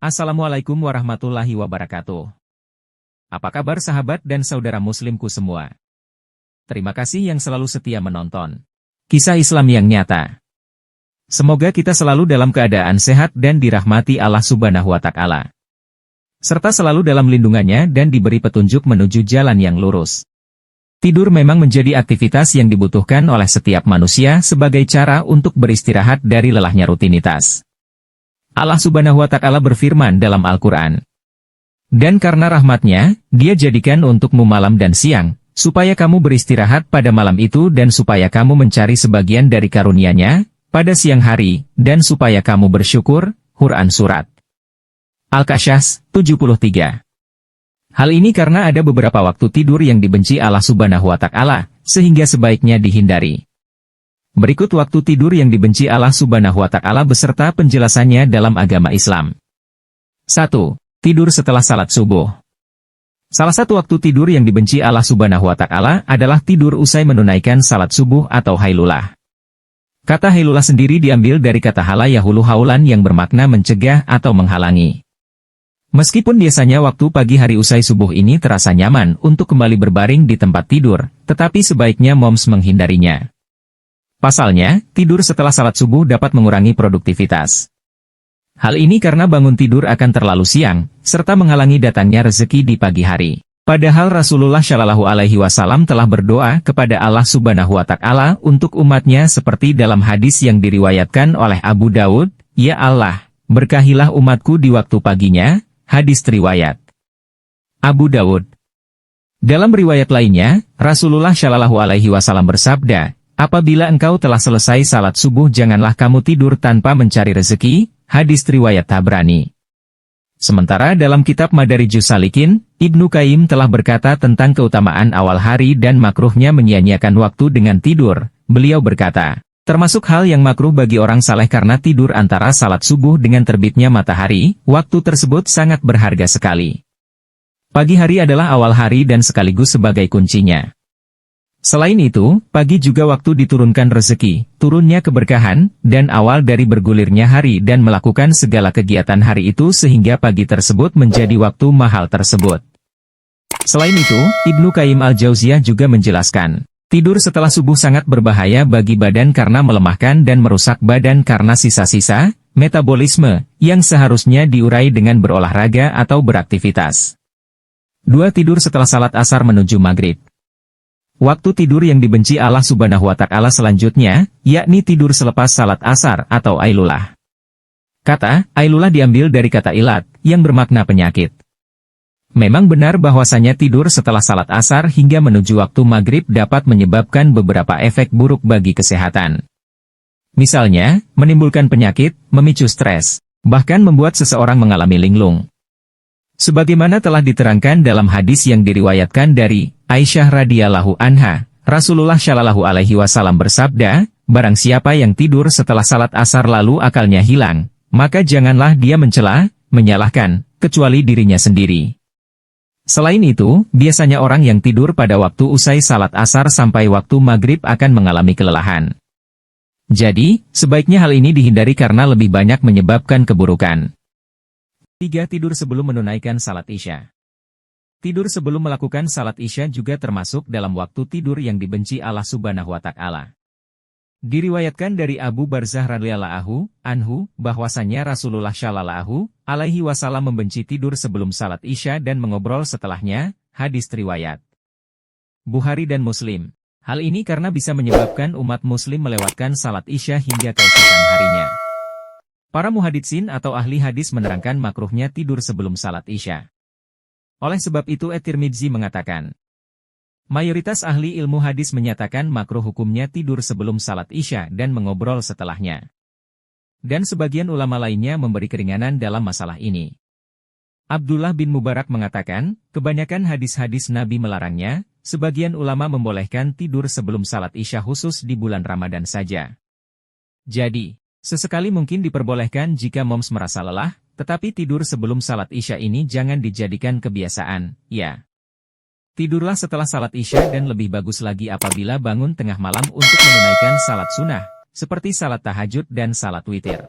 Assalamualaikum warahmatullahi wabarakatuh. Apa kabar sahabat dan saudara muslimku semua? Terima kasih yang selalu setia menonton kisah Islam yang nyata. Semoga kita selalu dalam keadaan sehat dan dirahmati Allah Subhanahu wa Ta'ala, serta selalu dalam lindungannya dan diberi petunjuk menuju jalan yang lurus. Tidur memang menjadi aktivitas yang dibutuhkan oleh setiap manusia sebagai cara untuk beristirahat dari lelahnya rutinitas. Allah Subhanahu wa Ta'ala berfirman dalam Al-Quran, "Dan karena rahmatnya, Dia jadikan untukmu malam dan siang, supaya kamu beristirahat pada malam itu dan supaya kamu mencari sebagian dari karunia-Nya pada siang hari, dan supaya kamu bersyukur." Quran Surat Al-Kasyas 73. Hal ini karena ada beberapa waktu tidur yang dibenci Allah Subhanahu wa Ta'ala, sehingga sebaiknya dihindari. Berikut waktu tidur yang dibenci Allah Subhanahu wa Ta'ala beserta penjelasannya dalam agama Islam. 1. Tidur setelah salat subuh. Salah satu waktu tidur yang dibenci Allah Subhanahu wa Ta'ala adalah tidur usai menunaikan salat subuh atau hailulah. Kata hailulah sendiri diambil dari kata hala yahulu haulan yang bermakna mencegah atau menghalangi. Meskipun biasanya waktu pagi hari usai subuh ini terasa nyaman untuk kembali berbaring di tempat tidur, tetapi sebaiknya moms menghindarinya. Pasalnya, tidur setelah salat subuh dapat mengurangi produktivitas. Hal ini karena bangun tidur akan terlalu siang, serta menghalangi datangnya rezeki di pagi hari. Padahal Rasulullah Shallallahu Alaihi Wasallam telah berdoa kepada Allah Subhanahu wa Ta'ala untuk umatnya seperti dalam hadis yang diriwayatkan oleh Abu Daud, "Ya Allah, berkahilah umatku di waktu paginya." Hadis riwayat Abu Daud. Dalam riwayat lainnya, Rasulullah Shallallahu Alaihi Wasallam bersabda, "Apabila engkau telah selesai salat subuh janganlah kamu tidur tanpa mencari rezeki." Hadis riwayat Tabrani. Sementara dalam kitab Madarijus Salikin, Ibnu Qayyim telah berkata tentang keutamaan awal hari dan makruhnya menyia-nyiakan waktu dengan tidur. Beliau berkata, termasuk hal yang makruh bagi orang saleh karena tidur antara salat subuh dengan terbitnya matahari, waktu tersebut sangat berharga sekali. Pagi hari adalah awal hari dan sekaligus sebagai kuncinya. Selain itu, pagi juga waktu diturunkan rezeki, turunnya keberkahan, dan awal dari bergulirnya hari dan melakukan segala kegiatan hari itu sehingga pagi tersebut menjadi waktu mahal tersebut. Selain itu, Ibnu Qayyim al-Jauziyah juga menjelaskan, tidur setelah subuh sangat berbahaya bagi badan karena melemahkan dan merusak badan karena sisa-sisa metabolisme yang seharusnya diurai dengan berolahraga atau beraktivitas. 2. Tidur setelah salat asar menuju maghrib. Waktu tidur yang dibenci Allah Subhanahu wa Ta'ala selanjutnya, yakni tidur selepas salat asar atau ailulah. Kata ailulah diambil dari kata ilat, yang bermakna penyakit. Memang benar bahwasanya tidur setelah salat asar hingga menuju waktu maghrib dapat menyebabkan beberapa efek buruk bagi kesehatan. Misalnya, menimbulkan penyakit, memicu stres, bahkan membuat seseorang mengalami linglung. Sebagaimana telah diterangkan dalam hadis yang diriwayatkan dari Aisyah radhiyallahu anha, Rasulullah Shallallahu Alaihi Wasallam bersabda, barang siapa yang tidur setelah salat asar lalu akalnya hilang, maka janganlah dia mencela, menyalahkan, kecuali dirinya sendiri. Selain itu, biasanya orang yang tidur pada waktu usai salat asar sampai waktu maghrib akan mengalami kelelahan. Jadi, sebaiknya hal ini dihindari karena lebih banyak menyebabkan keburukan. 3. Tidur sebelum menunaikan salat Isya. Tidur sebelum melakukan salat Isya juga termasuk dalam waktu tidur yang dibenci Allah Subhanahu wa Ta'ala. Diriwayatkan dari Abu Barzah radhiyallahu anhu, bahwasannya Rasulullah Shallallahu Alaihi Wasallam membenci tidur sebelum salat Isya dan mengobrol setelahnya. Hadis riwayat Bukhari dan Muslim. Hal ini karena bisa menyebabkan umat muslim melewatkan salat Isya hingga keesokan harinya. Para muhaditsin atau ahli hadis menerangkan makruhnya tidur sebelum salat Isya. Oleh sebab itu At-Tirmidzi mengatakan, mayoritas ahli ilmu hadis menyatakan makruh hukumnya tidur sebelum salat Isya dan mengobrol setelahnya. Dan sebagian ulama lainnya memberi keringanan dalam masalah ini. Abdullah bin Mubarak mengatakan, kebanyakan hadis-hadis Nabi melarangnya, sebagian ulama membolehkan tidur sebelum salat Isya khusus di bulan Ramadan saja. Jadi, sesekali mungkin diperbolehkan jika moms merasa lelah, tetapi tidur sebelum salat Isya ini jangan dijadikan kebiasaan, ya. Tidurlah setelah salat Isya dan lebih bagus lagi apabila bangun tengah malam untuk menunaikan salat sunnah, seperti salat tahajud dan salat witir.